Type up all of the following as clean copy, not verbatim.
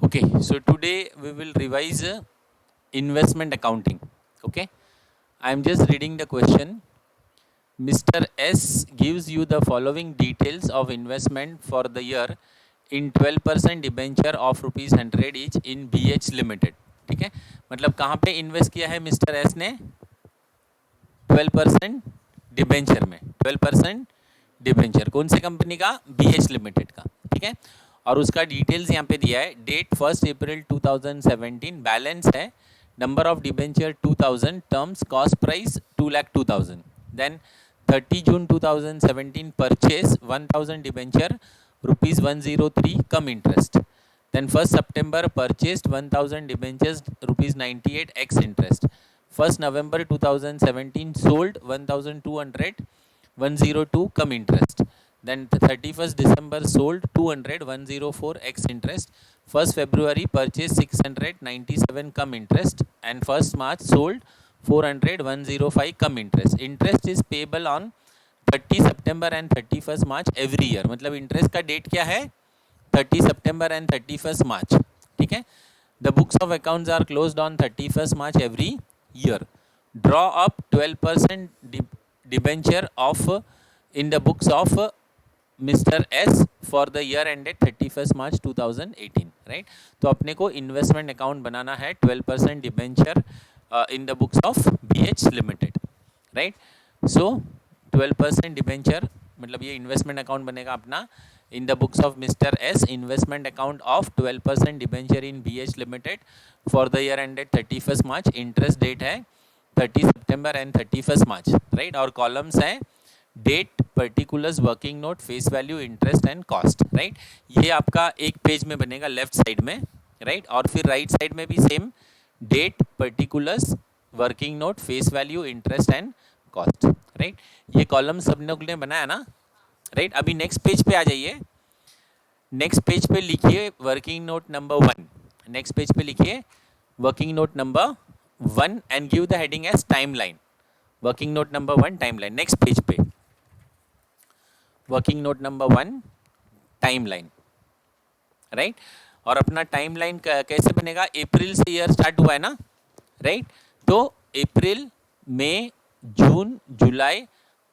Okay, so today we will revise investment accounting. Okay, I am just reading the question. Mr. S gives you the following details of investment for the year in 12% debenture of ₹100 each in BH Limited. ठीक है, मतलब कहाँ पे invest किया है mister S ने? 12% debenture में, 12% debenture कौन से कंपनी का? BH लिमिटेड का. ठीक है, और उसका डिटेल्स यहाँ पे दिया है. डेट 1 अप्रैल 2017, बैलेंस है, number of debenture 2000, terms cost price 2,02,000. Then 30 June 2017 purchase 1000 debenture ₹103 cum interest. Then 1st September purchased 1000 debentures ₹98 ex interest. 1st November 2017 sold 1200 102 come interest. Then 31st December sold 200 104 ex interest. 1st February purchased 697 come interest, and 1st March sold 400 105 come interest. Interest is payable on 30 September and 31st March every year. मतलब interest का date क्या है? 30 September and 31st March. ठीक है, the books of accounts are closed on 31st March every year. Draw up 12% debenture of in the books of Mr. S for the year ended 31st March 2018. Right, तो अपने को investment account बनाना है 12% debenture in the books of BH limited. Right, so 12% debenture मतलब ये investment account बनेगा अपना in the books of Mr. S, investment account of 12% debenture in BH Limited for the year ended 31st March. Interest date है 30 September and 31st March. right, और columns हैं date, particulars, working note, face value, interest and cost. Right, ये आपका एक page में बनेगा left side में. Right, और फिर राइट साइड में भी same date, particulars, working note, face value, interest and cost. Right, ये कॉलम सब लोग ने बनाया ना. राइट, अभी नेक्स्ट पेज पे आ जाइए. नेक्स्ट पेज पे लिखिए working note number 1. Next page पे लिखिए working note number 1 and give the heading as timeline. Working note number 1 timeline. Next page पे working note number 1 timeline. Right, और अपना टाइमलाइन कैसे बनेगा? अप्रैल से ईयर स्टार्ट हुआ है ना. राइट, तो अप्रैल, मई, जून, जुलाई,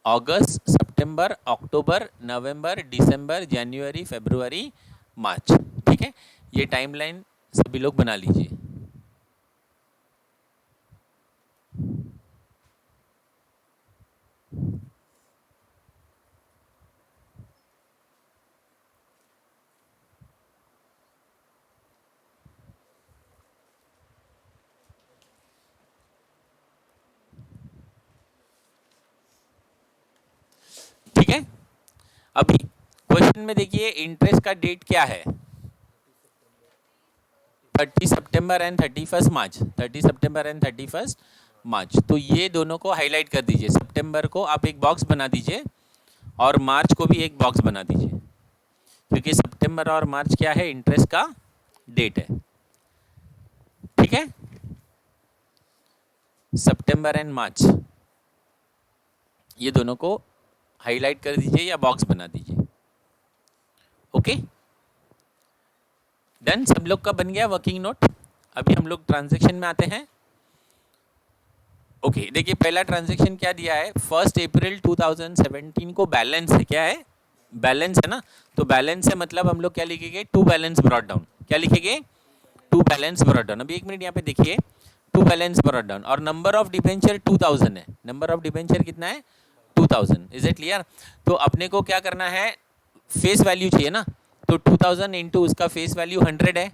अगस्त, सितंबर, अक्टूबर, नवंबर, दिसंबर, जनवरी, फरवरी, मार्च. ठीक है, ये टाइमलाइन सभी लोग बना लीजिए. ठीक है, अभी क्वेश्चन में देखिए इंटरेस्ट का डेट क्या है? 30 सितंबर and 31st March. 30 September and 31st मार्च. तो ये दोनों को हाईलाइट कर दीजिए. सितंबर को आप एक बॉक्स बना दीजिए और मार्च को भी एक बॉक्स बना दीजिए, क्योंकि सितंबर और मार्च क्या है? इंटरेस्ट का डेट है. ठीक है, सितंबर एंड मार्च ये दोनों को हाईलाइट कर दीजिए या बॉक्स बना दीजिए. Okay, done. सब लोग का बन गया वर्किंग नोट. अभी हम लोग ट्रांजैक्शन में आते हैं. ओके, देखिए पहला ट्रांजैक्शन क्या दिया है? 1 अप्रैल 2017 को बैलेंस है. क्या है? बैलेंस है ना. तो बैलेंस है मतलब हम लोग क्या लिखेंगे? To balance brought down. क्या लिखेंगे? To balance brought down. अभी एक मिनट यहाँ पे देखिए, टू बैलेंस ब्रॉट डाउन और नंबर ऑफ डिबेंचर 2000 है. नंबर ऑफ डिबेंचर कितना है? 2000. Is it clear? तो अपने को क्या करना है? फेस वैल्यू चाहिए ना. तो 2000 इंटू उसका फेस वैल्यू 100 है.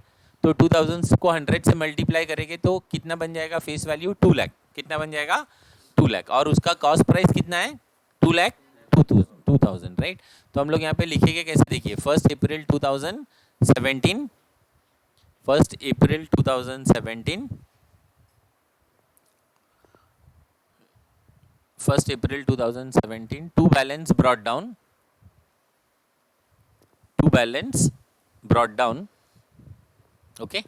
तो 2000 को 100 से मल्टीप्लाई करेंगे तो कितना बन जाएगा? Face value 2 lakh. कितना बन जाएगा? 2 लाख. और उसका कॉस्ट प्राइस कितना है? 2 लाख 2000. राइट, तो हम लोग यहाँ पे लिखेंगे कैसे? देखिए 1 April 2017, 1 April 2017, 1 April 2017 to balance brought down. To balance brought down. Okay,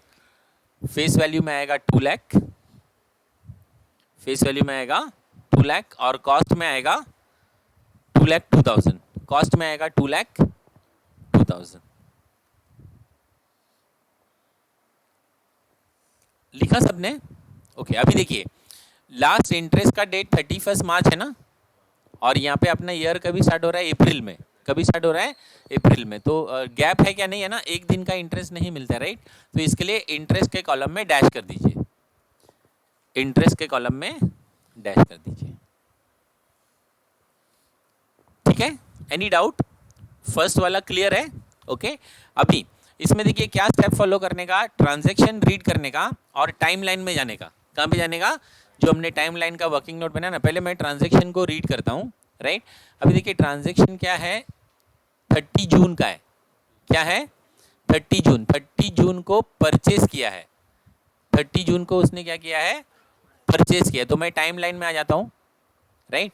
face value में आएगा 2 लाख. फेस वैल्यू में आएगा 2 लाख और कॉस्ट में आएगा 2 लाख 2000. कॉस्ट में आएगा 2 लाख 2000. लिखा सबने? ओके, अभी देखिए लास्ट इंटरेस्ट का डेट 31 मार्च है ना, और यहाँ पे अपना ईयर कभी स्टार्ट हो रहा है अप्रैल में, कभी स्टार्ट हो रहा है अप्रैल में, तो गैप है क्या? नहीं है ना, एक दिन का इंटरेस्ट नहीं मिलता है, राइट? तो इसके लिए इंटरेस्ट के कॉलम में डैश कर दीजिए, इंटरेस्ट के कॉलम में डैश कर दीजिए, ठीक है? Any doubt? फर्स्ट वाला क्लियर है? ओके, अभी इसमें देखिए क्या स्टेप फॉलो करने का, ट्रांजैक्शन रीड करने का और टाइमलाइन में जाने का। कहाँ पे जाने का? जो हमने टाइमलाइन का वर्किंग नोट बनाया ना, पहले मैं ट्रांजैक्शन को रीड करता हूँ, राइट? अभी देखिए ट्रांजैक्शन क्या है, 30 जून का है। क्या है? 30 जून को परचेज किया है, 30 जून को उसने क्या किया है? परचेज किया। तो मैं टाइमलाइन में आ जाता हूँ, राइट?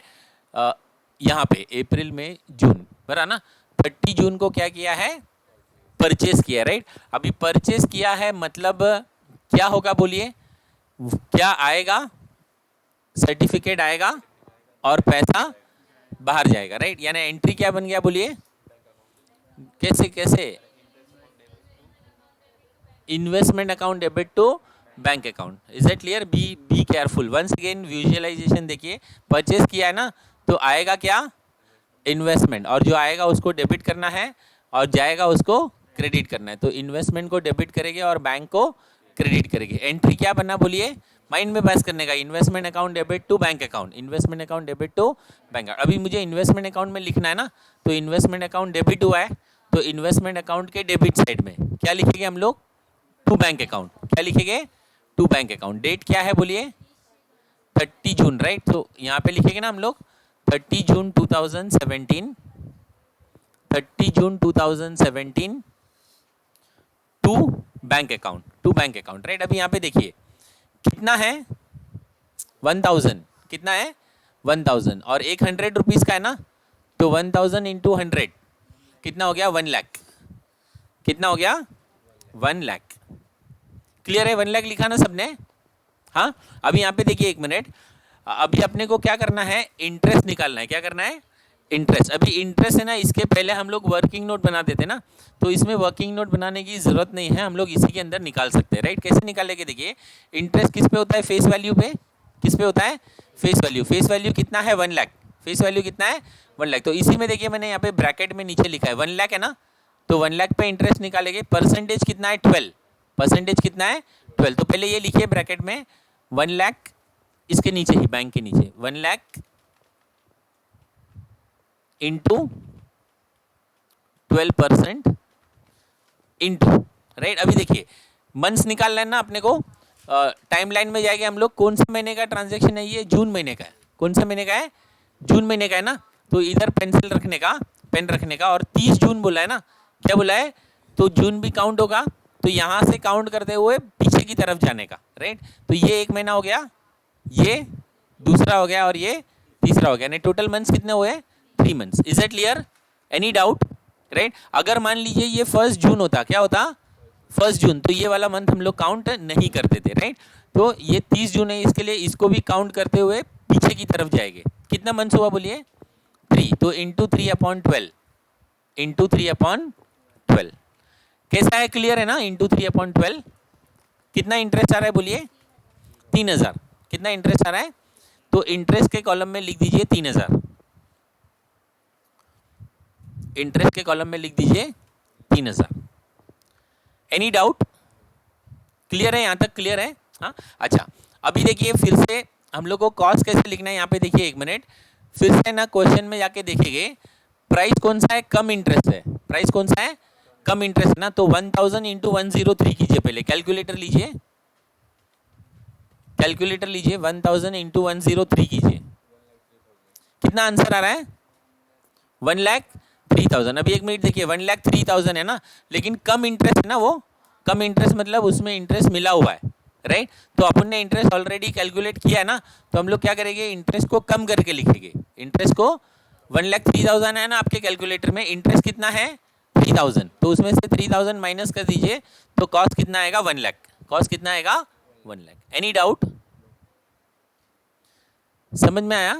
यहाँ पे अप्रैल में जून बरा ना, 30 जून को क्या किया है? परचेज किया, राइट? अभी परचेज किया है मतलब क्या होगा बोलिए? क्या आएगा? सर्टिफिकेट आएगा और पैसा बाहर जाएगा, राइट? यानी एंट्री क्या बन गया बोलिए? कैसे कैसे? Investment account debit to bank account. Is it clear? Be careful. Once again visualization देखिए, परचेज किया है ना, तो आएगा क्या? इन्वेस्टमेंट, और जो आएगा उसको डेबिट करना है और जाएगा उसको क्रेडिट करना है। तो इन्वेस्टमेंट को डेबिट करेंगे और बैंक को क्रेडिट करेंगे। एंट्री क्या बनना बोलिए? माइंड में पास करने का, investment account debit to bank account, investment account debit to bank. अभी मुझे इन्वेस्टमेंट अकाउंट में लिखना है ना, तो इन्वेस्टमेंट अकाउंट डेबिट हुआ है, तो इन्वेस्टमेंट अकाउंट के डेबिट साइड में क्या लिखेंगे हम लोग? To bank account. क्या लिखेंगे? To bank account. डेट क्या है बोलिए? 30 जून, राइट? तो यहाँ पे लिखेंगे ना हम लोग 30 June 2017, 30 June 2017 to bank account, to bank account, right? अभी यहाँ पे देखिए कितना है? 1000। कितना है? 1000, और 100 रुपीज़ का है ना, तो 1000 इंटू 100 कितना हो गया? 1 लाख। कितना हो गया? 1 लाख। क्लियर है? 1 लाख लिखा ना सबने? हाँ, अभी यहाँ पे देखिए, एक मिनट, अभी अपने को क्या करना है? इंटरेस्ट निकालना है। क्या करना है? इंटरेस्ट। अभी इंटरेस्ट है ना, इसके पहले हम लोग वर्किंग नोट बनाते थे ना, तो इसमें वर्किंग नोट बनाने की ज़रूरत नहीं है, हम लोग इसी के अंदर निकाल सकते हैं, राइट? कैसे निकालेंगे? देखिए, इंटरेस्ट किस पे होता है? फेस वैल्यू पे। किस पे होता है? Face value. फेस वैल्यू कितना है? 1 लाख। फेस वैल्यू कितना है? 1 लाख। तो इसी में देखिए मैंने यहाँ पे ब्रैकेट में नीचे लिखा है 1 लाख है ना, तो 1 लाख पे इंटरेस्ट निकालेंगे। परसेंटेज कितना है? 12। परसेंटेज कितना है? 12। तो पहले ये लिखिए ब्रैकेट में 1 लाख, इसके नीचे ही बैंक के नीचे 1 लाख इंटू 12% इंटू, राइट? अभी देखिए मंथ्स निकालना है ना अपने को, टाइमलाइन में जाएंगे हम लोग। कौन से महीने का ट्रांजैक्शन है ये? जून महीने का है। कौन से महीने का है? जून महीने का है ना, तो इधर पेंसिल रखने का, पेन रखने का, और 30 जून बोला है ना, क्या बोला है? तो जून भी काउंट होगा, तो यहाँ से काउंट करते हुए पीछे की तरफ जाने का, राइट? तो ये एक महीना हो गया, ये दूसरा हो गया, और ये तीसरा हो गया, यानी टोटल मंथ्स कितने हुए? 3 months. Is it clear? Any doubt? Right? अगर मान लीजिए ये 1 जून होता, क्या होता? 1 जून, तो ये वाला मंथ हम लोग काउंट नहीं करते थे, राइट? तो ये 30 जून है, इसके लिए इसको भी काउंट करते हुए पीछे की तरफ जाएंगे। कितना मंथ्स हुआ बोलिए? 3। तो इंटू 3/12, इंटू 3/12 कैसा है? क्लियर है ना? इंटू 3/12 कितना इंटरेस्ट आ रहा है बोलिए? 3000। कितना इंटरेस्ट आ रहा है? तो इंटरेस्ट के कॉलम में लिख दीजिए 3000, इंटरेस्ट के कॉलम में लिख दीजिए 3000। Any doubt? क्लियर है? यहाँ तक क्लियर है? हाँ, अच्छा। अभी देखिए फिर से हम लोग को कॉस्ट कैसे लिखना है, यहाँ पे देखिए एक मिनट, फिर से ना क्वेश्चन में जाके देखेंगे, प्राइस कौन सा है? कम इंटरेस्ट है। प्राइस कौन सा है? कम इंटरेस्ट ना, तो 1000 इंटू 103 कीजिए। पहले कैलकुलेटर लीजिए, कैलकुलेटर लीजिए, 1000 इंटू 103 कीजिए। कितना आंसर आ रहा है? 1,03,000। अभी एक मिनट देखिए, 1,03,000 है ना, लेकिन कम इंटरेस्ट है ना, वो कम इंटरेस्ट मतलब उसमें इंटरेस्ट मिला हुआ है, राइट? तो अपन ने इंटरेस्ट ऑलरेडी कैलकुलेट किया है ना, तो हम लोग क्या करेंगे? इंटरेस्ट को कम करके लिखेंगे। इंटरेस्ट को 1,03,000 है ना आपके कैलकुलेटर में, इंटरेस्ट कितना है? 3,000, तो उसमें से 3,000 माइनस कर दीजिए, तो कॉस्ट कितना आएगा? 1 लाख। कॉस्ट कितना आएगा? 1 लाख। Any doubt? समझ में आया?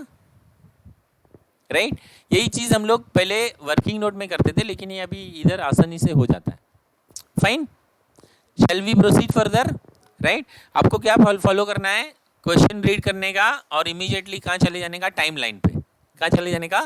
राइट? यही चीज़ हम लोग पहले वर्किंग नोट में करते थे, लेकिन ये अभी इधर आसानी से हो जाता है। Fine, shall we proceed further? Right. आपको क्या फॉलो करना है, क्वेश्चन रीड करने का और इमीडिएटली कहाँ चले जाने का, टाइम लाइन पे, कहाँ चले जाने का,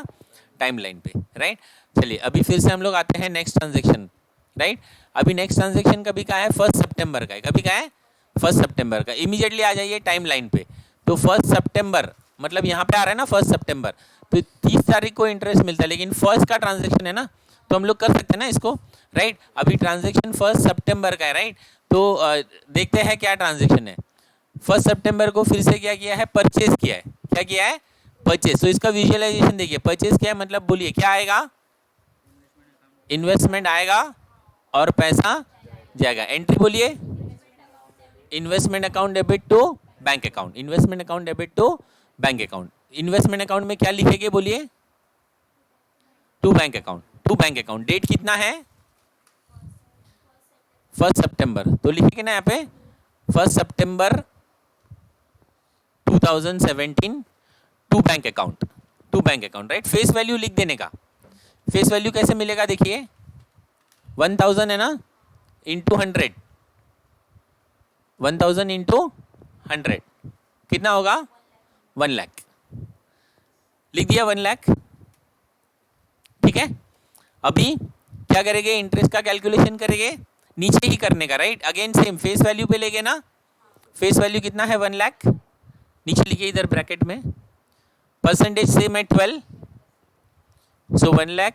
टाइम लाइन पे, राइट। चलिए अभी फिर से हम लोग आते हैं नेक्स्ट ट्रांजेक्शन, राइट। अभी नेक्स्ट ट्रांजेक्शन कभी का है, 1 सितंबर का है, कभी का है, 1 सितंबर का। इमीडिएटली आ जाइए टाइम लाइन पे। तो 1 सितंबर मतलब यहाँ पे आ रहा है ना 1 सितंबर, तो 30 तारीख को इंटरेस्ट मिलता है, लेकिन फर्स्ट का ट्रांजेक्शन है ना, तो हम लोग कर सकते हैं ना इसको, राइट। अभी ट्रांजेक्शन 1 सितंबर का है, राइट। तो देखते हैं क्या ट्रांजेक्शन है। 1 सितंबर को फिर से क्या किया है, परचेज किया है, क्या किया है, परचेज। तो इसका विजुअलाइजेशन देखिए, परचेज क्या है मतलब, बोलिए क्या आएगा, इन्वेस्टमेंट आएगा और पैसा जाएगा। एंट्री बोलिए, investment account debit to bank account, investment account debit to bank account. Investment account में क्या लिखेंगे बोलिए, to bank account, to bank account. Date कितना है, 1 सितंबर, तो लिखेंगे ना यहाँ पे 1 September 2017 to bank account, to bank account, right. Face value लिख देने का। फेस वैल्यू कैसे मिलेगा देखिए, 1000 है ना, इंटू 100, 1000 इंटू 100 कितना होगा, 1 लाख, लिख दिया 1 लाख, ठीक है। अभी क्या करेंगे, इंटरेस्ट का कैलकुलेशन करेंगे, नीचे ही करने का, right. Again same face value पे लेंगे ना, फेस वैल्यू कितना है, 1 लाख, नीचे लिखिए इधर ब्रैकेट में, परसेंटेज सेम है 12, सो 1 लाख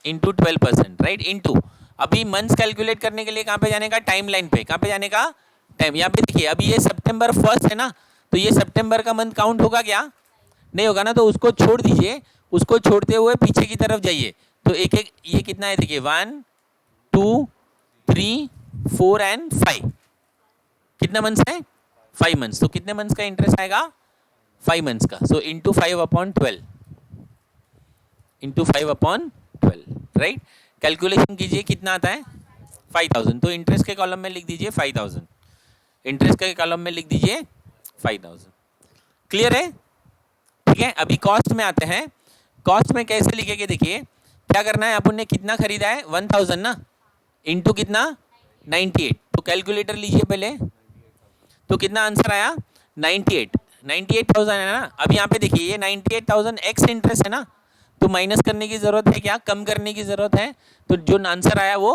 इंटू 12%, राइट, इंटू। अभी मंथ्स कैलकुलेट करने के लिए कहाँ पे जाने का, टाइम लाइन पे, कहाँ पे जाने का, टाइम। यहाँ पे देखिए अभी ये सितंबर 1 है ना, तो ये सितंबर का मंथ काउंट होगा क्या, नहीं होगा ना, तो उसको छोड़ दीजिए, उसको छोड़ते हुए पीछे की तरफ जाइए। तो एक एक ये कितना है देखिए, 1 2 3 4 एंड 5, कितना मंथ्स है, 5 मंथ्स। तो कितने मंथ्स का इंटरेस्ट आएगा, 5 मंथ्स का। So into 5/12, into 5/12, right. Calculation कीजिए कितना आता है, 5000। तो इंटरेस्ट के कॉलम में लिख दीजिए 5000, इंटरेस्ट के कॉलम में लिख दीजिए 5000। क्लियर है, ठीक है। अभी कॉस्ट में आते हैं। कॉस्ट में कैसे लिखेंगे देखिए, क्या करना है, अपन ने कितना खरीदा है, 1000 ना, इंटू कितना, 98। तो कैलकुलेटर लीजिए पहले, तो कितना आंसर आया, 98,000 है ना। अब यहाँ पे देखिए ये 98,000 एक्स इंटरेस्ट है ना, तो माइनस करने की जरूरत है क्या, कम करने की जरूरत है। तो जो आंसर आया वो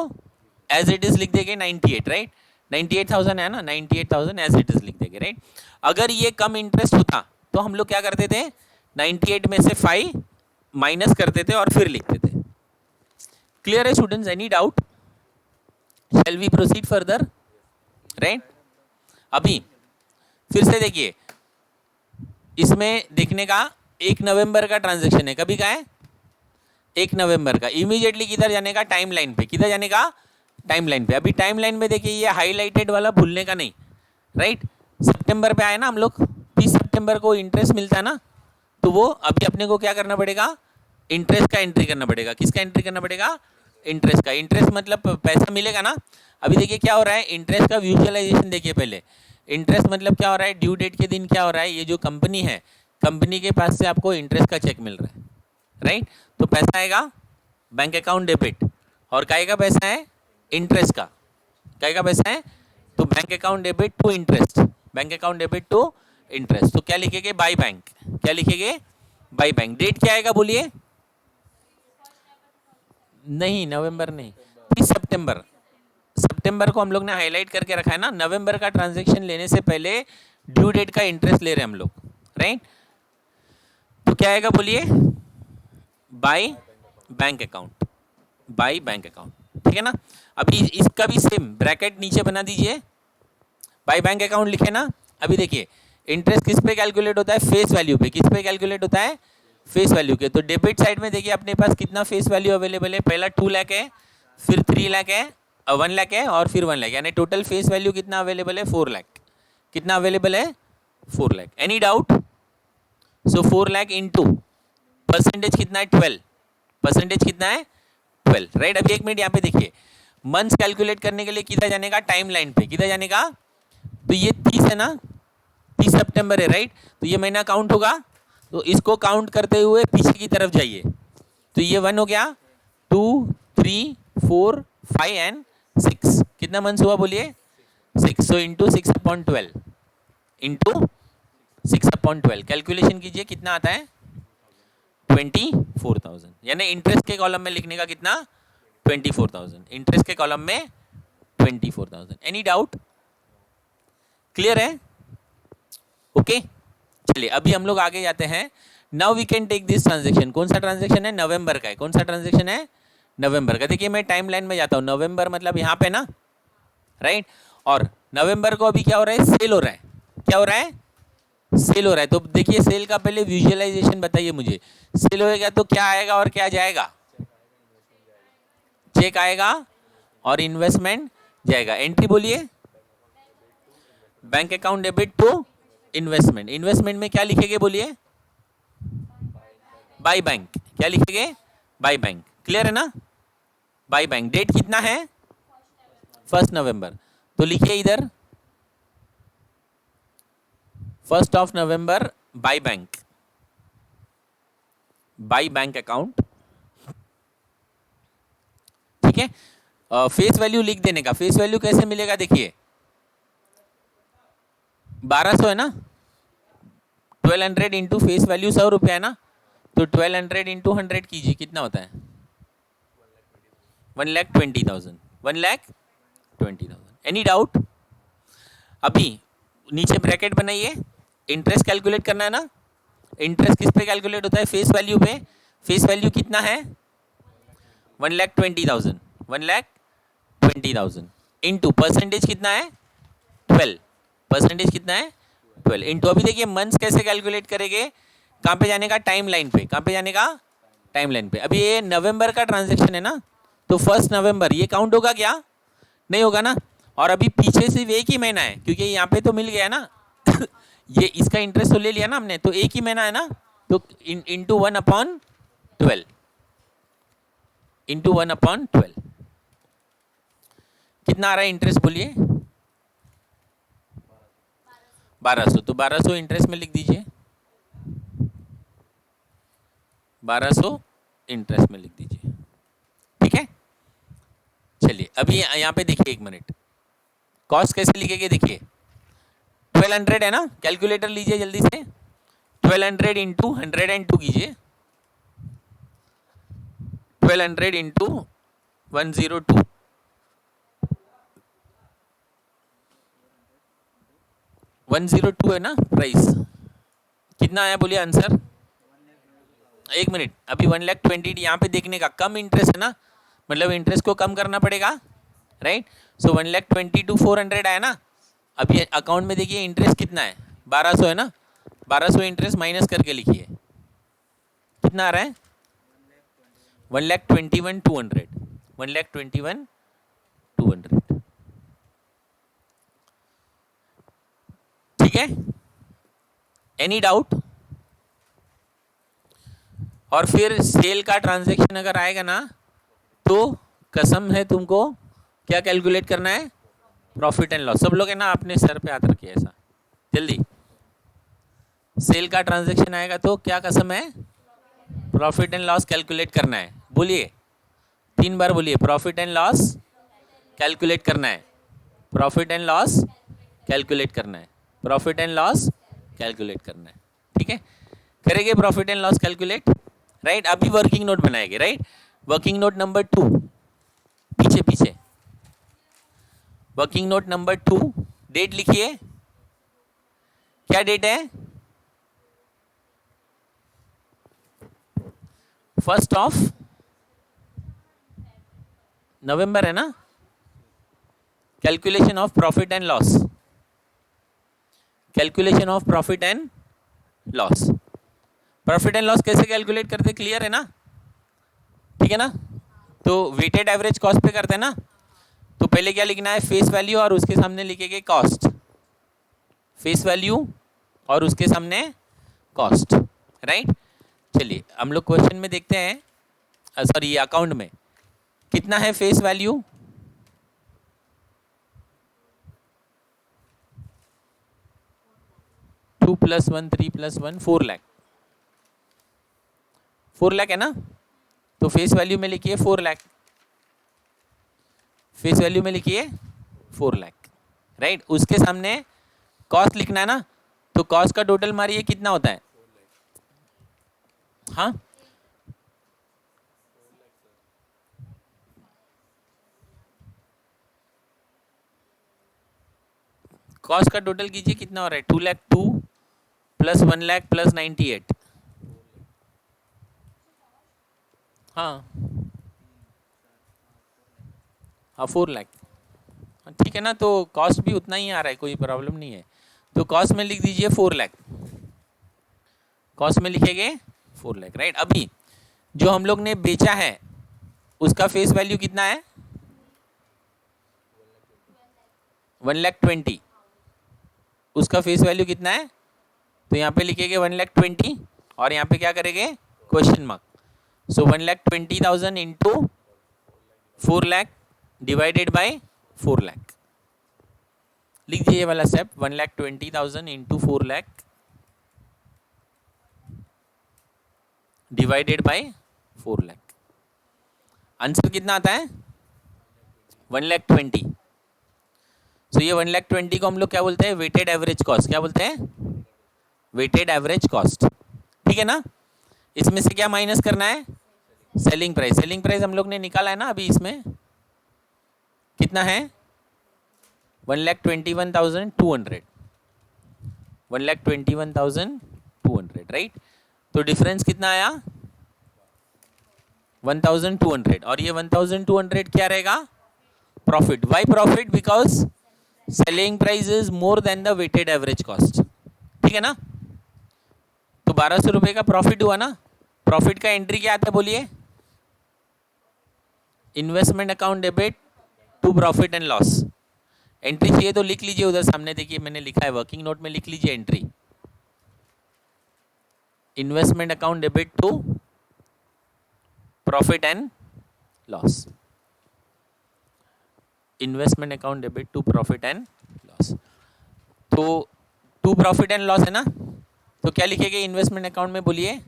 एज इट इज लिख देंगे 98, राइट। 98,000 है ना, 98,000 एज इट इज लिख देंगे, राइट। अगर ये कम इंटरेस्ट होता तो हम लोग क्या करते थे, 98 में से 5 माइनस करते थे और फिर लिखते थे। क्लियर है students, any doubt, shall we proceed further, right. अभी फिर से देखिए, इसमें देखने का 1 नवंबर का ट्रांजैक्शन है, कभी का है, 1 नवंबर का। इमीडिएटली किधर जाने का, टाइम लाइन पे, किधर जाने का, टाइम लाइन पे। अभी टाइम लाइन में देखिए ये हाईलाइटेड वाला भूलने का नहीं, राइट। सितंबर पे आए ना हम लोग, 30 सितंबर को इंटरेस्ट मिलता है ना, तो वो अभी अपने को क्या करना पड़ेगा, इंटरेस्ट का एंट्री करना पड़ेगा। किसका एंट्री करना पड़ेगा, इंटरेस्ट का। इंटरेस्ट मतलब पैसा मिलेगा ना। अभी देखिए क्या हो रहा है, इंटरेस्ट का विजुअलाइजेशन देखिए पहले। इंटरेस्ट मतलब क्या हो रहा है, ड्यू डेट के दिन क्या हो रहा है, ये जो कंपनी है, कंपनी के पास से आपको इंटरेस्ट का चेक मिल रहा है, राइट। तो पैसा आएगा बैंक अकाउंट डेबिट, और काय का पैसा है, इंटरेस्ट का, काय का पैसा है, तो bank account debit to interest, bank account debit to interest. तो क्या लिखेंगे, बाय बैंक, क्या लिखेंगे, बाय बैंक। डेट क्या आएगा बोलिए, नहीं नवंबर नहीं, 30 सितंबर। सितंबर को हम लोग ने हाईलाइट करके रखा है ना, नवंबर का ट्रांजैक्शन लेने से पहले ड्यू डेट का इंटरेस्ट ले रहे हैं हम लोग, राइट। तो क्या आएगा बोलिए, by bank account, bye bank account, ठीक है ना। अभी इसका भी सेम ब्रैकेट नीचे बना दीजिए, बाय बैंक अकाउंट लिखे ना। अभी देखिए इंटरेस्ट किस पे कैलकुलेट होता है, फेस वैल्यू पे। किस पे कैलकुलेट होता है, फेस वैल्यू के। तो डेबिट साइड में देखिए अपने पास कितना फेस वैल्यू अवेलेबल है, पहला 2 लाख है, फिर 3 लाख है, 1 लाख है, और फिर 1 लाख, यानी टोटल फेस वैल्यू कितना अवेलेबल है, 4 लाख। कितना अवेलेबल है, 4 लाख। एनी डाउट, सो 4 लाख इंटू परसेंटेज कितना है, 12, परसेंटेज कितना है, 12, राइट। अभी 1 मिनट यहाँ पे देखिए, मंथ्स कैलकुलेट करने के लिए किधर जाने का, टाइम लाइन पे, किधर जाने का। तो ये 30 है ना, 30 सितंबर है, राइट। तो ये महीना काउंट होगा, तो इसको काउंट करते हुए पीछे की तरफ जाइए। तो ये 1 हो गया, 2 3 4 5 एंड 6, कितना मंथ्स हुआ बोलिए, 6, सो इंटू 6/12 इंटू 6/12 कैलकुलेशन कीजिए कितना आता है 24,000, यानी इंटरेस्ट के कॉलम में लिखने का कितना 24,000, इंटरेस्ट के कॉलम में 24,000। Any doubt? क्लियर है? ओके चलिए अभी हम लोग आगे जाते हैं। Now we can take this transaction. कौन सा ट्रांजेक्शन है? नवंबर का है। कौन सा ट्रांजेक्शन है? नवंबर का। देखिए मैं टाइम लाइन में जाता हूँ, नवंबर मतलब यहाँ पे ना, राइट। और नवंबर को अभी क्या हो रहा है? सेल हो रहा है। क्या हो रहा है? सेल हो रहा है। तो देखिए सेल का पहले विजुअलाइजेशन बताइए मुझे। सेल होएगा तो क्या आएगा और क्या जाएगा? चेक आएगा और इन्वेस्टमेंट जाएगा। एंट्री बोलिए। Bank account debit to investment. Investment में क्या लिखेंगे बोलिए? By bank. क्या लिखेंगे? By bank. क्लियर है ना? By bank. डेट कितना है? 1 नवंबर। तो लिखिए इधर 1 नवंबर by bank, by bank account. ठीक है। फेस वैल्यू लिख देने का। फेस वैल्यू कैसे मिलेगा? देखिए 1200 है ना, 1200 इंटू फेस वैल्यू 100 रुपया है ना, तो 1200 इंटू 100 कीजिए, कितना होता है? 1,20,000। 1,20,000। Any doubt? अभी नीचे ब्रैकेट बनाइए। इंटरेस्ट कैलकुलेट करना है ना। इंटरेस्ट किस पे कैलकुलेट होता है? फेस वैल्यू पे। फेस वैल्यू कितना है? 1,20,000। 1,20,000 इंटू परसेंटेज कितना है? 12। परसेंटेज कितना है? 12 इंटू। अभी देखिए मंथ्स कैसे कैलकुलेट करेंगे? कहाँ पे जाने का? टाइम लाइन पे। कहाँ पे जाने का? टाइम लाइन पे। अभी ये नवंबर का ट्रांजेक्शन है ना, तो 1 नवंबर ये काउंट होगा क्या? नहीं होगा ना। और अभी पीछे सिर्फ एक ही महीना है, क्योंकि यहाँ पे तो मिल गया ना ये इसका इंटरेस्ट तो ले लिया ना हमने, तो एक ही महीना है ना, तो इंटू 1/12। इंटू 1/12 कितना आ रहा है इंटरेस्ट बोलिए? 1200। तो 1200 इंटरेस्ट में लिख दीजिए। 1200 इंटरेस्ट में लिख दीजिए। ठीक है। चलिए अभी यहाँ पे देखिए, एक मिनट, कॉस्ट कैसे लिखेंगे? देखिए 1200 है ना, कैलकुलेटर लीजिए जल्दी से। 1200 इंटू 102 कीजिए। 1200 इंटू 102। 102 है ना प्राइस। कितना आया बोलिए आंसर? एक मिनट, अभी 1,20,000 यहाँ पे देखने का। कम इंटरेस्ट है ना, मतलब इंटरेस्ट को कम करना पड़ेगा, राइट। सो 1,20,000 400 आया ना। अभी अकाउंट में देखिए इंटरेस्ट कितना है? 1200 है ना। 1200 इंटरेस्ट माइनस करके लिखिए, कितना आ रहा है? 1,21,200। 1,21,200। ठीक है। Any doubt? और फिर सेल का ट्रांजैक्शन अगर आएगा ना, तो कसम है तुमको क्या कैलकुलेट करना है? Profit and loss. सब लोग है ना अपने सर पे हाथ रखिए ऐसा जल्दी। सेल का ट्रांजैक्शन आएगा तो क्या कसम है? प्रॉफिट एंड लॉस कैलकुलेट करना है। बोलिए 3 बार बोलिए, प्रॉफिट एंड लॉस कैलकुलेट करना है। प्रॉफिट एंड लॉस कैलकुलेट करना है। प्रॉफिट एंड लॉस कैलकुलेट करना है। ठीक है, करेंगे profit and loss calculate, right. अभी वर्किंग नोट बनाएंगे, राइट। वर्किंग नोट नंबर 2, पीछे पीछे वर्किंग नोट नंबर 2, डेट लिखिए। क्या डेट है? 1 नवंबर है ना। Calculation of profit and loss. Calculation of profit and loss. Profit and loss कैसे कैलकुलेट करते? क्लियर है ना? ठीक है ना। तो वेटेड एवरेज कॉस्ट पे करते हैं ना, तो पहले क्या लिखना है? फेस वैल्यू और उसके सामने लिखेंगे कॉस्ट। फेस वैल्यू और उसके सामने कॉस्ट, राइट। चलिए हम लोग क्वेश्चन में देखते हैं, सॉरी अकाउंट में कितना है फेस वैल्यू? 2 + 1 3 + 1 4 लाख। 4 लाख है ना, तो फेस वैल्यू में लिखिए 4 लाख। फेस वैल्यू में लिखिए 4 लाख, राइट। उसके सामने कॉस्ट लिखना है ना, तो कॉस्ट का टोटल मारिए कितना होता है। हाँ, कॉस्ट का टोटल कीजिए कितना हो रहा है, 2,02,000 प्लस 1,00,000 प्लस 98। हाँ हाँ 4,00,000। ठीक है ना, तो कॉस्ट भी उतना ही आ रहा है, कोई प्रॉब्लम नहीं है। तो कॉस्ट में लिख दीजिए 4,00,000, कॉस्ट में लिखेंगे 4,00,000 राइट। अभी जो हम लोग ने बेचा है उसका फेस वैल्यू कितना है, 1,20,000। उसका फेस वैल्यू कितना है, तो यहाँ पे लिखेंगे 1,20,000 और यहाँ पे क्या करेंगे, question mark. So 1,20,000 into 4,00,000 divided by 4,00,000। लिख दीजिए वाला step, 1,20,000 into 4,00,000 divided by 4,00,000। Answer कितना आता है, 1,20,000। सो ये 1,20,000 को हम लोग क्या बोलते हैं, वेटेड एवरेज कॉस्ट। क्या बोलते हैं, वेटेड एवरेज कॉस्ट। ठीक है ना। इसमें से क्या माइनस करना है, सेलिंग प्राइस। सेलिंग प्राइस हम लोग ने निकाला है ना अभी, इसमें कितना है, 1,21,200, 1,21,200 राइट। तो डिफरेंस कितना आया, 1,200। और ये 1,200 क्या रहेगा, profit. Why profit, because selling price is more than the weighted average cost. ठीक है ना। तो 1,200 रुपये का प्रॉफिट हुआ ना। प्रॉफिट का एंट्री क्या आता है बोलिए, investment account debit to profit and loss. Entry चाहिए तो लिख लीजिए उधर सामने, देखिए मैंने लिखा है, वर्किंग नोट में लिख लीजिए entry, investment account debit to profit and loss, investment account debit to profit and loss. तो टू प्रॉफिट एंड लॉस है ना, तो क्या लिखेंगे इन्वेस्टमेंट अकाउंट में बोलिए,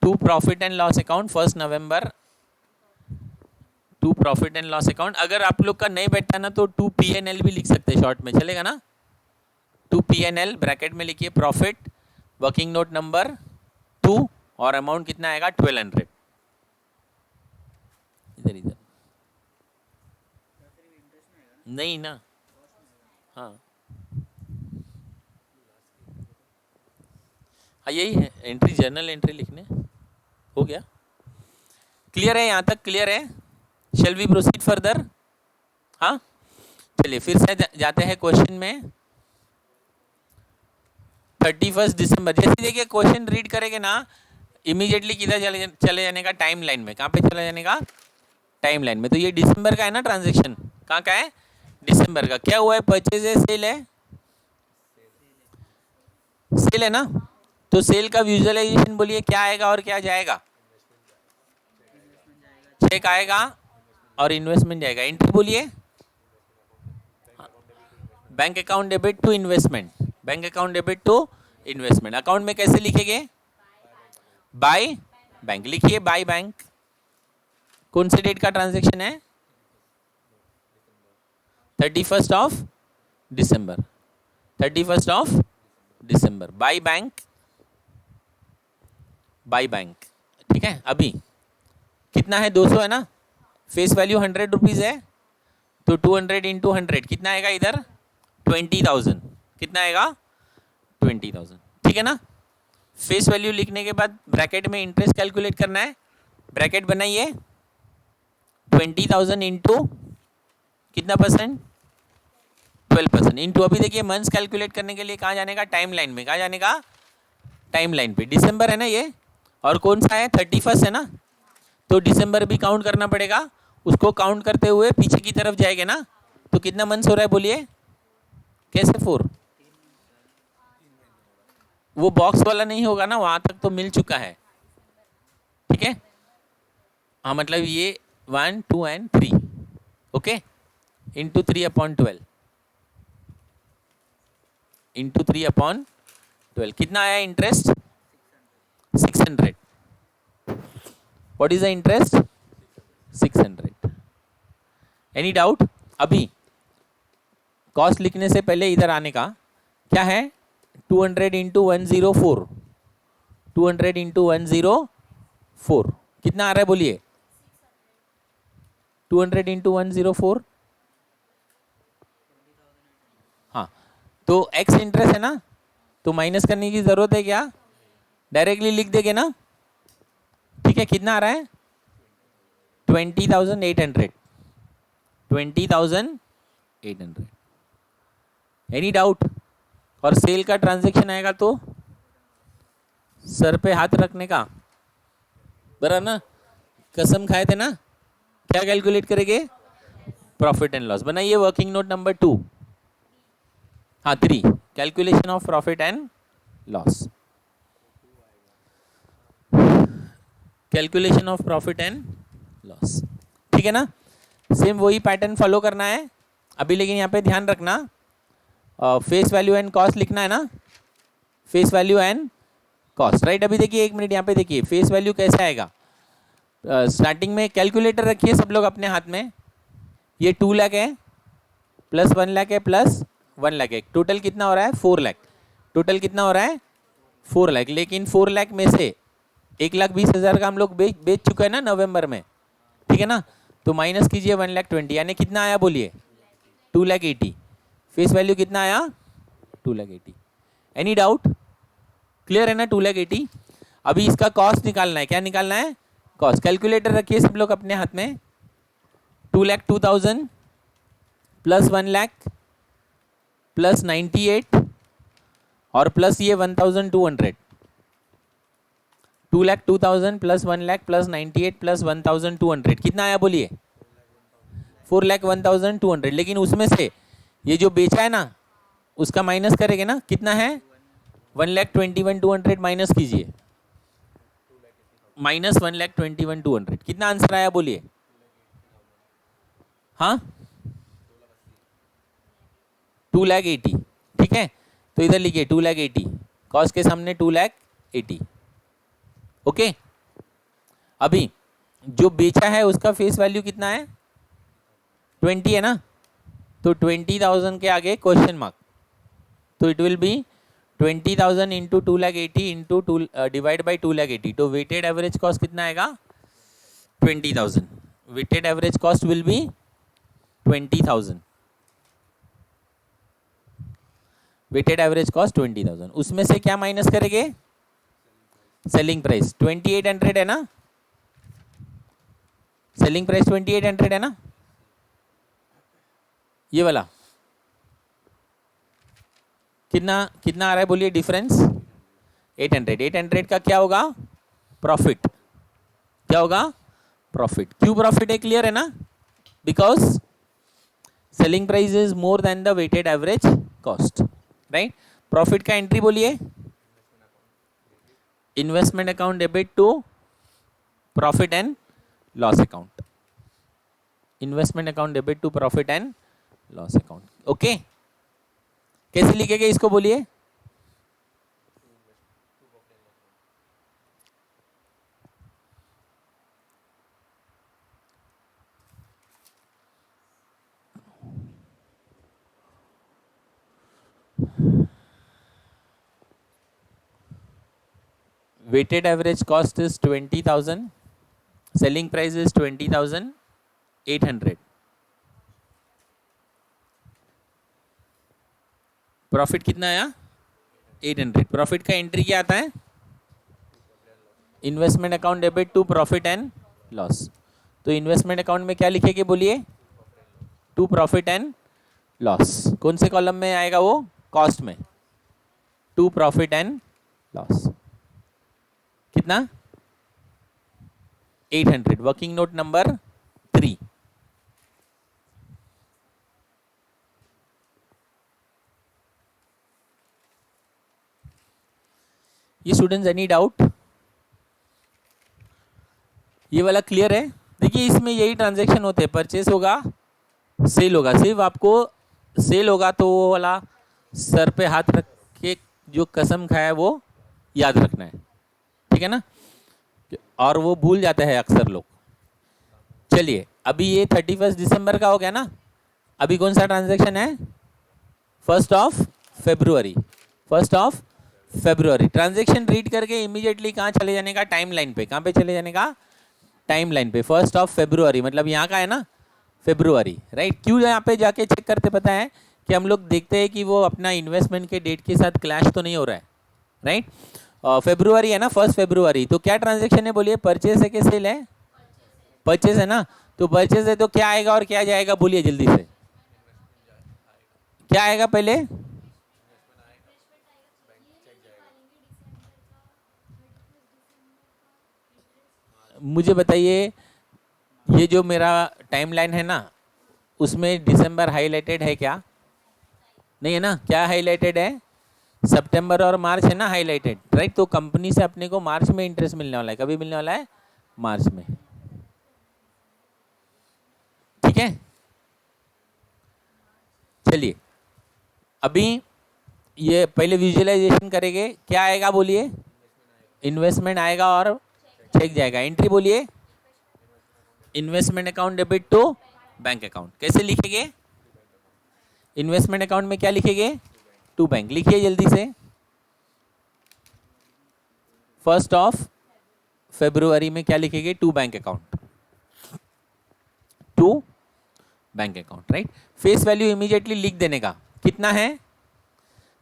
to profit and loss account 1 November, to profit and loss account. अगर आप लोग का नहीं बैठता ना तो 2 P&L भी लिख सकते हैं, शॉर्ट में चलेगा ना। 2 P&L ब्रैकेट में लिखिए प्रॉफिट, वर्किंग नोट नंबर 2 और अमाउंट कितना आएगा 1,200। इधर इधर नहीं ना, हाँ हाँ यही है एंट्री, जर्नल एंट्री लिखने। हो गया, क्लियर है, यहाँ तक क्लियर है। Shall we proceed further. हाँ चलिए फिर से जाते हैं क्वेश्चन में। 31 दिसंबर, जैसे देखिए क्वेश्चन रीड करेंगे ना, इमीडिएटली किधर चले जाने का, टाइम लाइन में। कहाँ पे चला जाने का, टाइम लाइन में। तो ये दिसंबर का है ना ट्रांजेक्शन, कहाँ का है, दिसंबर का। क्या हुआ है, परचेज है, सेल है, सेल है ना। तो सेल का विजुअलाइजेशन बोलिए क्या आएगा और क्या जाएगा, चेक आएगा और इन्वेस्टमेंट जाएगा। एंट्री बोलिए, bank account debit to investment, bank account debit to investment. Account में कैसे लिखेंगे, बाय बैंक लिखिए, बाय बैंक। कौन से डेट का ट्रांजेक्शन है, 31 of December, 31 of December, by bank, by bank. ठीक है। अभी कितना है, 200 है ना, फेस वैल्यू 100 रुपीज़ है, तो 200 इंटू 100 कितना आएगा इधर, 20,000। कितना आएगा, 20,000। ठीक है ना। फेस वैल्यू लिखने के बाद ब्रैकेट में इंटरेस्ट कैलकुलेट करना है। ब्रैकेट बनाइए, 20,000 इंटू कितना परसेंट, 12% इंटू। अभी देखिए मंथ्स कैलकुलेट करने के लिए कहाँ जाने का, टाइम लाइन में। कहाँ जाने का, टाइम लाइन पे। दिसंबर है ना ये, और कौन सा है, 31 है ना, तो दिसंबर भी काउंट करना पड़ेगा। उसको काउंट करते हुए पीछे की तरफ जाएंगे ना, तो कितना मंथ्स हो रहा है बोलिए, कैसे 4, वो बॉक्स वाला नहीं होगा ना, वहां तक तो मिल चुका है। ठीक है, हाँ मतलब ये 1 2 एंड 3, ओके, इंटू 3/12, इंटू 3/12 कितना आया interest, 600। What is the interest, 600। Any doubt, अभी कॉस्ट लिखने से पहले इधर आने का क्या है, 200 इंटू 104, 200 इंटू 104 कितना आ रहा है बोलिए, 200 इंटू 104, हाँ तो एक्स इंटरेस्ट है ना, तो माइनस करने की जरूरत है क्या, डायरेक्टली लिख देंगे ना, ठीक है। कितना आ रहा है 20,800, 20,800। Any doubt. और सेल का ट्रांजैक्शन आएगा तो सर पे हाथ रखने का, बराबर ना, कसम खाए थे ना, क्या कैलकुलेट करेंगे, प्रॉफिट एंड लॉस। बनाइए वर्किंग नोट नंबर 2, हाँ 3, calculation of profit and loss, calculation of profit and loss, ठीक है ना। सेम वही पैटर्न फॉलो करना है अभी, लेकिन यहाँ पे ध्यान रखना फेस वैल्यू एंड कॉस्ट लिखना है ना, face value and cost, right. अभी देखिए 1 मिनट यहाँ पे देखिए फेस वैल्यू कैसे आएगा। स्टार्टिंग में कैलकुलेटर रखिए सब लोग अपने हाथ में, ये 2 लाख है प्लस 1 लाख है प्लस 1 लाख है, टोटल कितना हो रहा है 4 लाख, टोटल कितना हो रहा है 4 लाख। लेकिन 4 लाख में से 1,20,000 का हम लोग बेच चुके हैं ना नवंबर में, ठीक है ना, तो माइनस कीजिए 1,20,000, यानी कितना आया बोलिए 2,80,000। फेस वैल्यू कितना आया 2,80,000। एनी डाउट, क्लियर है ना 2,80,000। अभी इसका कॉस्ट निकालना है, क्या निकालना है कॉस्ट, कैलकुलेटर रखिए सब लोग अपने हाथ में, 2,02,000 प्लस 1 लाख प्लस 98 और प्लस ये 1,200, 2,02,000 प्लस 1 लाख प्लस 98 प्लस 1,200 कितना आया बोलिए 4,01,200। लेकिन उसमें से ये जो बेचा है ना उसका माइनस करेंगे ना, कितना है 1,21,200 माइनस कीजिए, माइनस 1,21,200 कितना आंसर आया बोलिए, हाँ 2,80,000, ठीक है। तो इधर लिखिए 2,80,000, कॉस्ट के सामने 2,80,000, ओके। अभी जो बेचा है उसका फेस वैल्यू कितना है 20 है ना, तो 20,000 के आगे क्वेश्चन मार्क, तो it will be 20,000 into 2,80,000 into divide by 2,80,000, तो वेटेड एवरेज कॉस्ट कितना आएगा 20,000, weighted average cost will be 20,000, weighted average cost 20,000। उसमें से क्या माइनस करेंगे सेलिंग प्राइस 2,800 है ना, सेलिंग प्राइस 2,800 है ना, ये वाला कितना कितना आ रहा है बोलिए डिफरेंस 800, 800 का क्या होगा प्रॉफिट, क्या होगा प्रॉफिट। क्यों प्रॉफिट है क्लियर है ना, because selling price is more than the weighted average cost, right. Profit का एंट्री बोलिए investment account debit to profit and loss account, investment account debit to profit and loss account, okay. कैसे लिखेंगे इसको बोलिए, weighted average cost is 20,000, selling price is 20,800, profit कितना आया 800। Profit का entry क्या आता है investment account debit to profit and loss, तो इन्वेस्टमेंट अकाउंट में क्या लिखेंगे बोलिए टू प्रॉफिट एंड लॉस, कौन से कॉलम में आएगा वो कॉस्ट में, टू प्रॉफिट एंड लॉस, कितना 800, वर्किंग नोट नंबर 3। ये स्टूडेंट्स एनी डाउट, ये वाला क्लियर है। देखिए इसमें यही ट्रांजैक्शन होते हैं, परचेस होगा सेल होगा, सिर्फ आपको सेल होगा तो वो वाला सर पे हाथ रख के जो कसम खाया वो याद रखना है, ठीक है ना, और वो भूल जाते हैं अक्सर लोग। चलिए अभी ये 31 दिसंबर का हो गया ना, अभी कौन सा ट्रांजैक्शन है? 1 फरवरी, 1 फरवरी। ट्रांजैक्शन रीड करके इमीडिएटली कहाँ चले जाने का? टाइम लाइन पे। कहाँ पे चले जाने का? टाइम लाइन पे। 1 फरवरी मतलब यहाँ का है ना फरवरी, राइट। क्यों यहाँ पे जाके चेक करते पता है कि हम लोग देखते हैं कि वो अपना इन्वेस्टमेंट के डेट के साथ क्लैश तो नहीं हो रहा है, राइट। फरवरी है ना, 1 फरवरी। तो क्या ट्रांजैक्शन है बोलिए? परचेज है कि सेल है? परचेज है ना। तो परचेज है तो क्या आएगा और क्या जाएगा बोलिए जल्दी से? क्या आएगा पहले? मुझे बताइए, ये जो मेरा टाइमलाइन है ना उसमें दिसंबर हाईलाइटेड है क्या? नहीं है ना। क्या हाईलाइटेड है? सितंबर और मार्च है ना हाईलाइटेड, राइट। तो कंपनी से अपने को मार्च में इंटरेस्ट मिलने वाला है। कभी मिलने वाला है? मार्च में, ठीक है। चलिए अभी ये पहले विजुअलाइजेशन करेंगे। क्या आएगा बोलिए? इन्वेस्टमेंट आएगा और चेक जाएगा। एंट्री बोलिए? Investment account debit to bank account. कैसे लिखेंगे? इन्वेस्टमेंट अकाउंट में क्या लिखेंगे? To bank. लिखिए जल्दी से। 1 फरवरी में क्या लिखेंगे? To bank account, to bank account, right. Face value immediately लिख देने का। कितना है?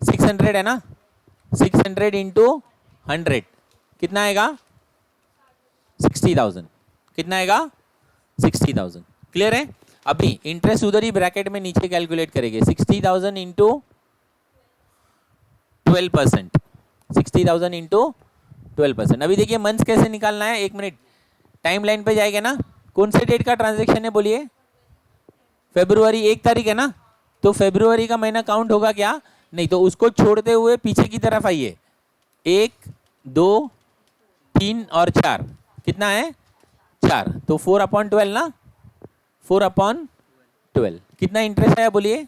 600 है ना। 600 इंटू 100 कितना आएगा? 60,000। कितना आएगा? 60,000। क्लियर है। अभी इंटरेस्ट उधर ही ब्रैकेट में नीचे कैलकुलेट करेंगे। 60,000 इंटू 12%, 60,000 इंटू 12%। अभी देखिए मंथ्स कैसे निकालना है। 1 मिनट, टाइम लाइन पे जाएगा ना। कौन से डेट का ट्रांजैक्शन है बोलिए? फरवरी 1 तारीख है ना। तो फरवरी का महीना काउंट होगा क्या? नहीं। तो उसको छोड़ते हुए पीछे की तरफ आइए। 1, 2, 3 और 4 कितना है? 4। तो 4/12 ना। 4/12 कितना इंटरेस्ट आया बोलिए?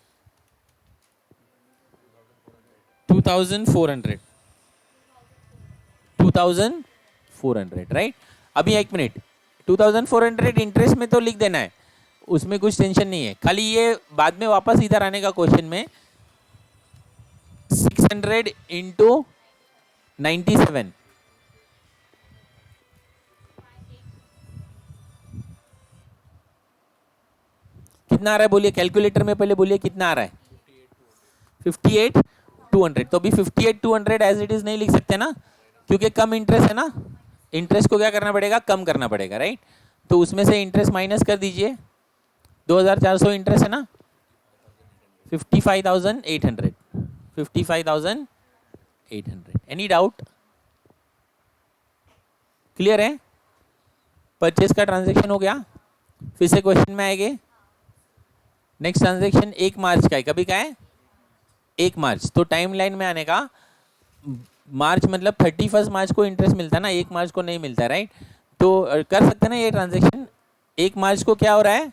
2400, 2400, राइट। अभी 1 मिनट, 2400 इंटरेस्ट में तो लिख देना है, उसमें कुछ टेंशन नहीं है। खाली ये बाद में वापस इधर आने का क्वेश्चन में 600 इंटू 97 कितना आ रहा है बोलिए? कैलकुलेटर में पहले बोलिए कितना आ रहा है? 58,200। तो अभी 58,200 एज इट इज नहीं लिख सकते ना, क्योंकि कम इंटरेस्ट है ना। इंटरेस्ट को क्या करना पड़ेगा? कम करना पड़ेगा, राइट। तो उसमें से इंटरेस्ट माइनस कर दीजिए। 2,400 इंटरेस्ट है ना। 55,800, 55,800। Any doubt? क्लियर है। परचेज का ट्रांजैक्शन हो गया। फिर से क्वेश्चन में आएंगे। नेक्स्ट ट्रांजैक्शन 1 मार्च का है। कभी का है? 1 मार्च। तो टाइम लाइन में आने का, मार्च मतलब 31 मार्च को इंटरेस्ट मिलता है ना, 1 मार्च को नहीं मिलता, राइट। तो कर सकते हैं ना ये ट्रांजैक्शन। 1 मार्च को क्या हो रहा है?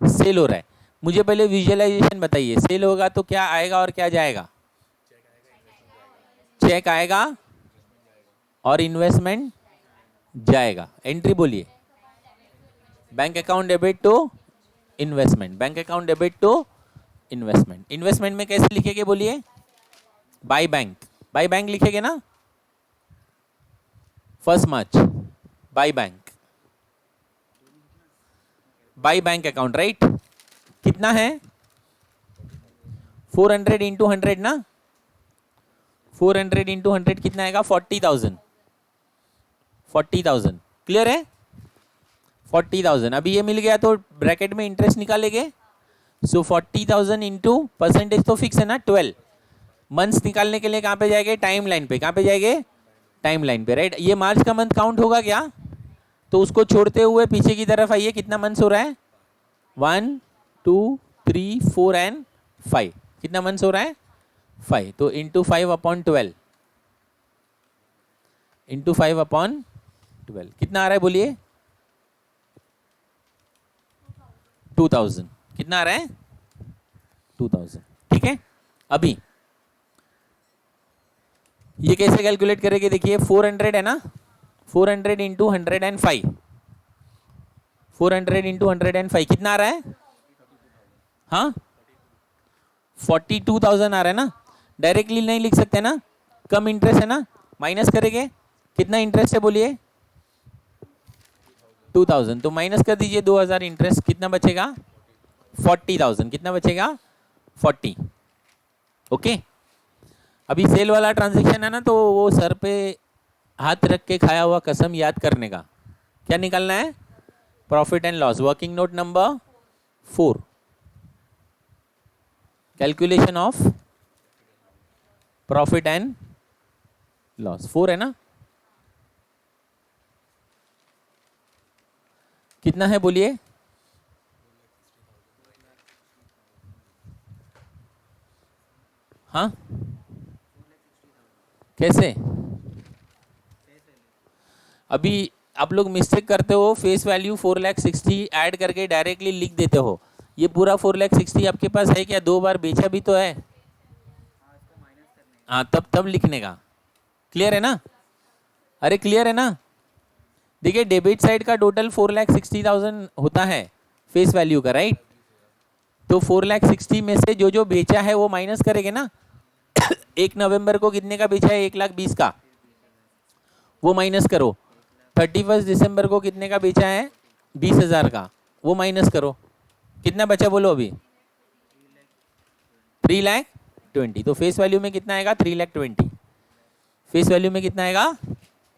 सेल हो रहा है। मुझे पहले विजुअलाइजेशन बताइए। सेल होगा तो क्या आएगा और क्या जाएगा? चेक आएगा और इन्वेस्टमेंट जाएगा। एंट्री बोलिए? Bank account debit to investment, bank account debit to investment. Investment में कैसे लिखेंगे बोलिए? बाय बैंक, बाय बैंक लिखेंगे ना। 1 मार्च by bank, by bank account, right. कितना है? 400 इंटू 100 ना। 400 इंटू 100 कितना आएगा? 40,000, 40,000। क्लियर है। 40,000 अभी ये मिल गया तो ब्रैकेट में इंटरेस्ट निकालेंगे। सो 40,000 इंटू परसेंटेज तो फिक्स है ना 12। मंथ्स निकालने के लिए कहाँ पे जाएंगे? टाइम लाइन पे। कहाँ पे जाएंगे? टाइम लाइन पे, राइट। ये मार्च का मंथ काउंट होगा क्या? तो उसको छोड़ते हुए पीछे की तरफ आइए। कितना मंथ्स हो रहा है? 1, 2, 3, 4 एंड 5। कितना मंथ्स हो रहा है? 5। तो इंटू 5/12, इंटू 5/12 कितना आ रहा है बोलिए? 2000। कितना आ रहा है? 2000, ठीक है। अभी ये कैसे कैलकुलेट करेंगे? देखिए 400 है ना। 400 इंटू 105, 400 इंटू 105 कितना आ रहा है? हाँ 42,000 आ रहा है ना, डायरेक्टली नहीं लिख सकते ना, कम इंटरेस्ट है ना, माइनस करेंगे, कितना इंटरेस्ट है बोलिए 2,000, तो माइनस कर दीजिए 2,000 इंटरेस्ट, कितना बचेगा 40,000, कितना बचेगा 40। ओके, अभी सेल वाला ट्रांजेक्शन है ना, तो वो सर पे हाथ रख के खाया हुआ कसम याद करने का, क्या निकालना है, profit and loss, working note number 4, calculation of profit and loss 4 है ना, कितना है बोलिए, हाँ कैसे, अभी आप लोग मिस्टेक करते हो, फेस वैल्यू 4,60,000 ऐड करके डायरेक्टली लिख देते हो, ये पूरा 4,60,000 आपके पास है क्या, 2 बार बेचा भी तो है, हाँ तब लिखने का, क्लियर है ना, अरे क्लियर है ना, देखिए डेबिट साइड का टोटल 4,60,000 होता है फेस वैल्यू का, राइट, तो 4,60,000 में से जो जो बेचा है वो माइनस करेंगे ना 1 नवंबर को कितने का बेचा है, 1,20,000 का, वो माइनस करो, 31 दिसंबर को कितने का बेचा है 20,000 का, वो माइनस करो, कितना बचा बोलो अभी 3,20,000, तो फेस वैल्यू में कितना आएगा 3,20,000, फेस वैल्यू में कितना आएगा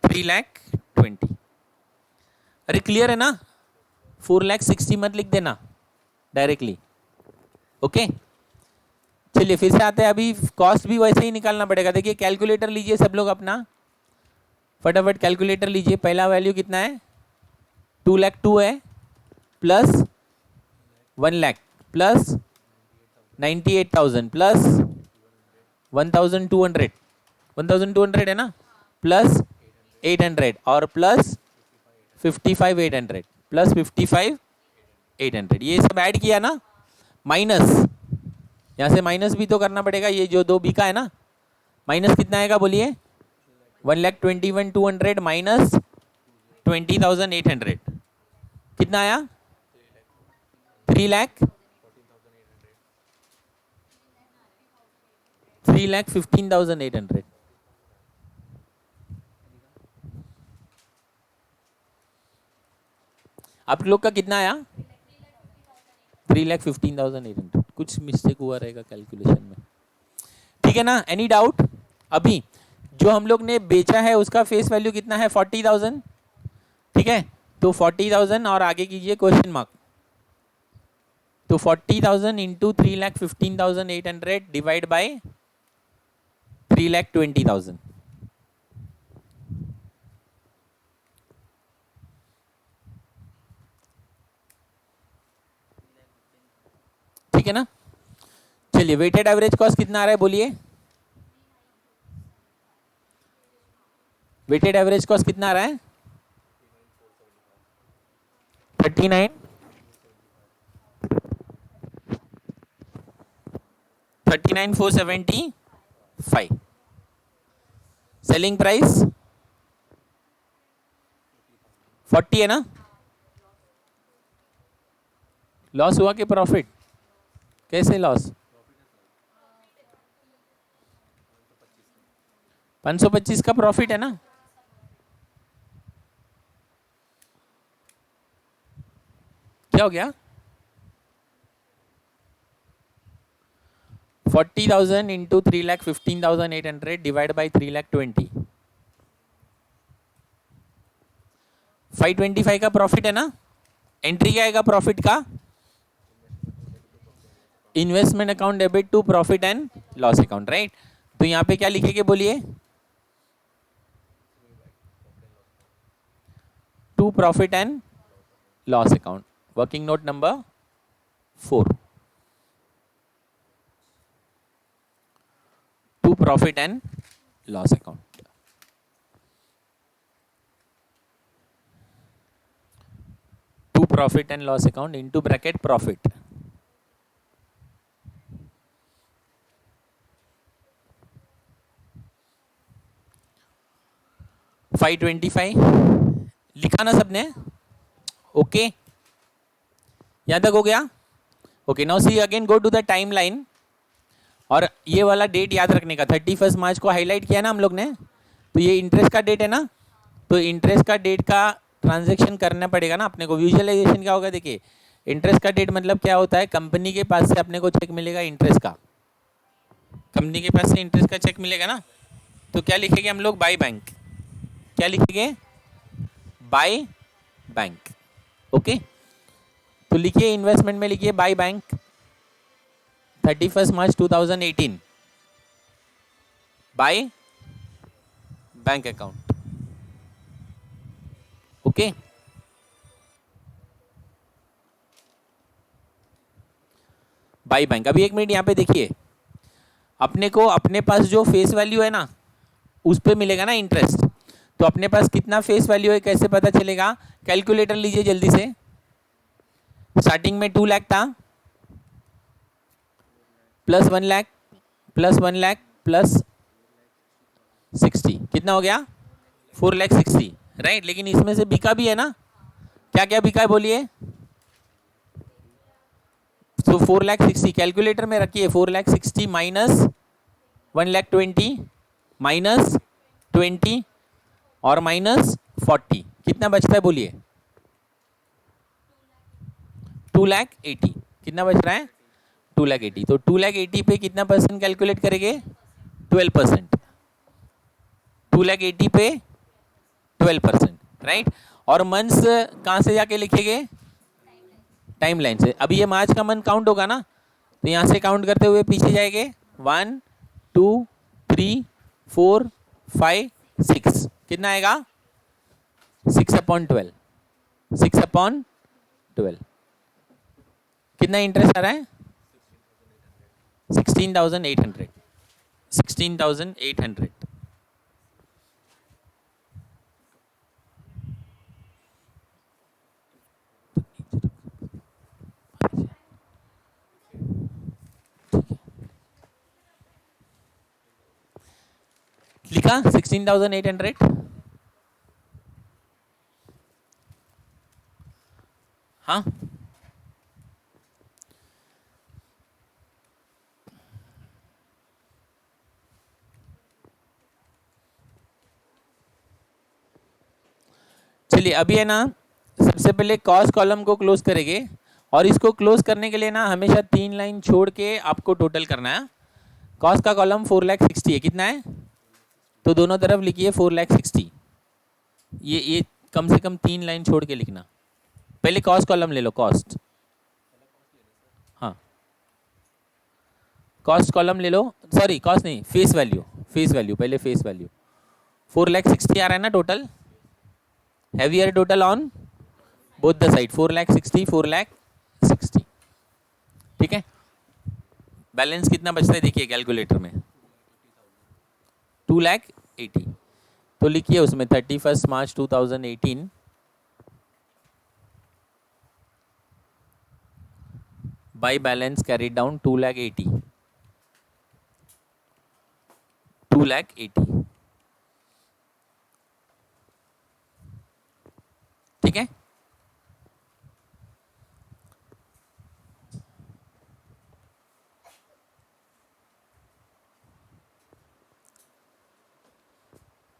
3,20,000, अरे क्लियर है ना, 4,60,000 मत लिख देना डायरेक्टली, ओके। चलिए फिर से आते हैं, अभी कॉस्ट भी वैसे ही निकालना पड़ेगा, देखिए कैलकुलेटर लीजिए सब लोग अपना, फटाफट कैलकुलेटर लीजिए, पहला वैल्यू कितना है 2,02,000 है, प्लस 1,00,000 प्लस 98,000 प्लस 1,200 है ना, प्लस 800 और प्लस 55,800 प्लस 55,800, ये सब ऐड किया ना, माइनस यहाँ से माइनस भी तो करना पड़ेगा, ये जो 2 बिका है ना, माइनस कितना आएगा बोलिए 1,21,200 माइनस 20,800, कितना आया 3,15,800, आप लोग का कितना आया 3,15,800, कुछ मिस्टेक हुआ रहेगा कैलकुलेशन में, ठीक है ना, एनी डाउट। अभी जो हम लोग ने बेचा है उसका फेस वैल्यू कितना है 40,000, ठीक है, तो 40,000 और आगे कीजिए क्वेश्चन मार्क, तो 40,000 इंटू 3,15,800 डिवाइड बाय 3,20,000, ठीक है ना। चलिए वेटेड एवरेज कॉस्ट कितना आ रहा है बोलिए, वेटेड एवरेज कॉस्ट कितना आ रहा है 39,475, सेलिंग प्राइस 40 है ना, लॉस हुआ कि प्रॉफिट, कैसे लॉस 525 का प्रॉफिट है ना, क्या हो गया 40,000 इंटू 3,15,800 डिवाइड बाई 3,20,000, 525 का प्रॉफिट है ना, एंट्री क्या आएगा प्रॉफिट का, investment account debit to profit and loss account, right, तो यहाँ पे क्या लिखेंगे बोलिए to profit and loss account, working note number 4, to profit and loss account, to profit and loss account into bracket profit, $525 लिखा ना सबने, ओके, यहां तक हो गया। Okay, now see again, go to the timeline, और ये वाला डेट याद रखने का, 31 मार्च को हाईलाइट किया ना हम लोग ने, तो ये इंटरेस्ट का डेट है ना, तो इंटरेस्ट का डेट का ट्रांजेक्शन करना पड़ेगा ना अपने को। विजुअलाइजेशन क्या होगा, देखिए इंटरेस्ट का डेट मतलब क्या होता है, कंपनी के पास से अपने को चेक मिलेगा इंटरेस्ट का, कंपनी के पास से इंटरेस्ट का चेक मिलेगा ना, तो क्या लिखेंगे हम लोग, बाय बैंक, क्या लिखेंगे, बाय बैंक। ओके, तो लिखिए इन्वेस्टमेंट में लिखिए by bank 31 March 2018 bye bank account. Okay, by bank. अभी एक मिनट यहाँ पे देखिए, अपने को अपने पास जो फेस वैल्यू है ना उस पे मिलेगा ना इंटरेस्ट, तो अपने पास कितना फेस वैल्यू है कैसे पता चलेगा, कैलकुलेटर लीजिए जल्दी से। स्टार्टिंग में 2 लाख था, plus 1 lakh, plus 1 lakh, plus 60, कितना हो गया, 4 लाख 60, राइट। लेकिन इसमें से बिका भी है ना, क्या क्या बिका है बोलिए, तो 4 लाख 60 कैलकुलेटर में रखिए, 4 लाख 60 माइनस 1 लाख 20 माइनस 20 और माइनस 40, कितना बचता है बोलिए, 2 लाख 80, कितना बच रहा है, 2 लाख 80, तो 2 लाख 80 पे कितना परसेंट कैलकुलेट करेंगे, 12%, 2 लाख 80 पे 12%, राइट। और मंथ्स कहाँ से जाके लिखेंगे, टाइम लाइन से। अभी ये मार्च का मंथ काउंट होगा ना, तो यहाँ से काउंट करते हुए पीछे जाएंगे, 1 2 3 4 5 6, कितना आएगा, 6/12, 6/12, कितना इंटरेस्ट आ रहा है, 16,800, 16,800। लिखा 16,800, हाँ, चलिए अभी है ना, सबसे पहले कॉस्ट कॉलम को क्लोज करेंगे, और इसको क्लोज करने के लिए ना हमेशा 3 लाइन छोड़ के आपको टोटल करना है। कॉस्ट का कॉलम 4 लाख 60 है, कितना है, तो दोनों तरफ लिखिए 4 लाख 60, ये कम से कम 3 लाइन छोड़ के लिखना। पहले कॉस्ट कॉलम ले लो, कॉस्ट, हाँ कॉस्ट कॉलम ले लो, सॉरी कॉस्ट नहीं, फेस वैल्यू, फेस वैल्यू पहले, फेस वैल्यू 4 लाख 60 आ रहा है ना total, heavier total on both the side, 4 lakh 60, 4 lakh 60, ठीक है। बैलेंस कितना बचता है देखिए कैलकुलेटर में, 2 लाख 80, तो लिखिए उसमें 31 मार्च 2018 by balance carried down 2 lakh 80, 2 lakh 80, ठीक है।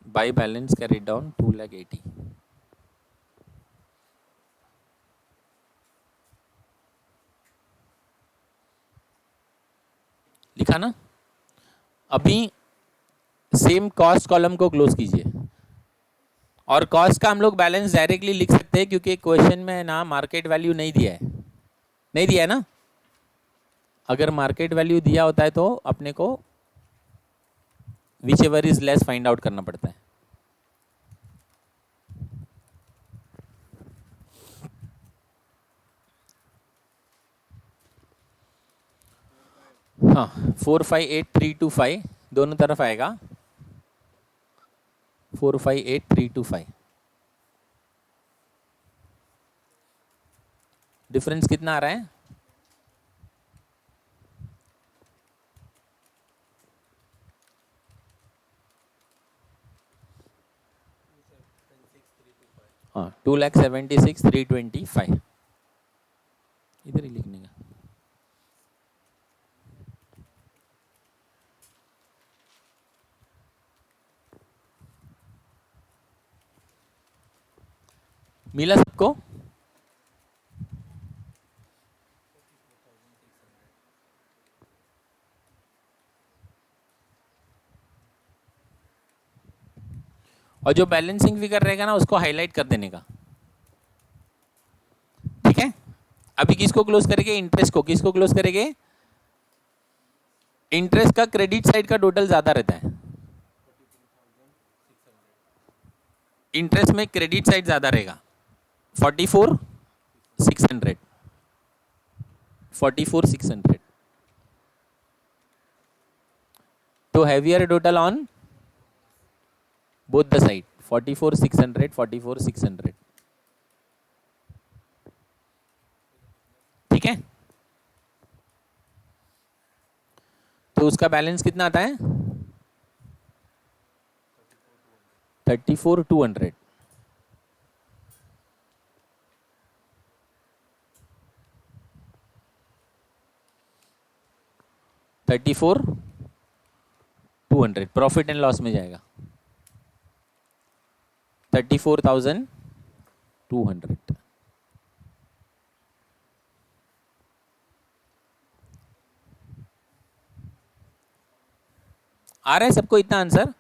By balance carried down 2 lakh 80, लिखा ना। अभी सेम कॉस्ट कॉलम को क्लोज कीजिए, और कॉस्ट का हम लोग बैलेंस डायरेक्टली लिख सकते हैं क्योंकि क्वेश्चन में ना मार्केट वैल्यू नहीं दिया है, नहीं दिया है ना। अगर मार्केट वैल्यू दिया होता है तो अपने को which ever is less find out करना पड़ता है। हाँ 458325 दोनों तरफ आएगा, 458325, डिफरेंस कितना आ रहा है, हाँ 2,76,325, इधर ही लिखने का। मिला सबको? और जो बैलेंसिंग फिगर रहेगा ना उसको हाईलाइट कर देने का, ठीक है। अभी किसको क्लोज करेंगे? इंटरेस्ट को। किसको क्लोज करेंगे? इंटरेस्ट का क्रेडिट साइड का टोटल ज्यादा रहता है, इंटरेस्ट में क्रेडिट साइड ज्यादा रहेगा, 44,600, 44,600। तो heavier total on both the side, 44,600, 44,600, ठीक है। तो उसका बैलेंस कितना आता है? 34,200। 34,200 प्रॉफिट एंड लॉस में जाएगा, 34,200। आ रहा है सबको इतना आंसर?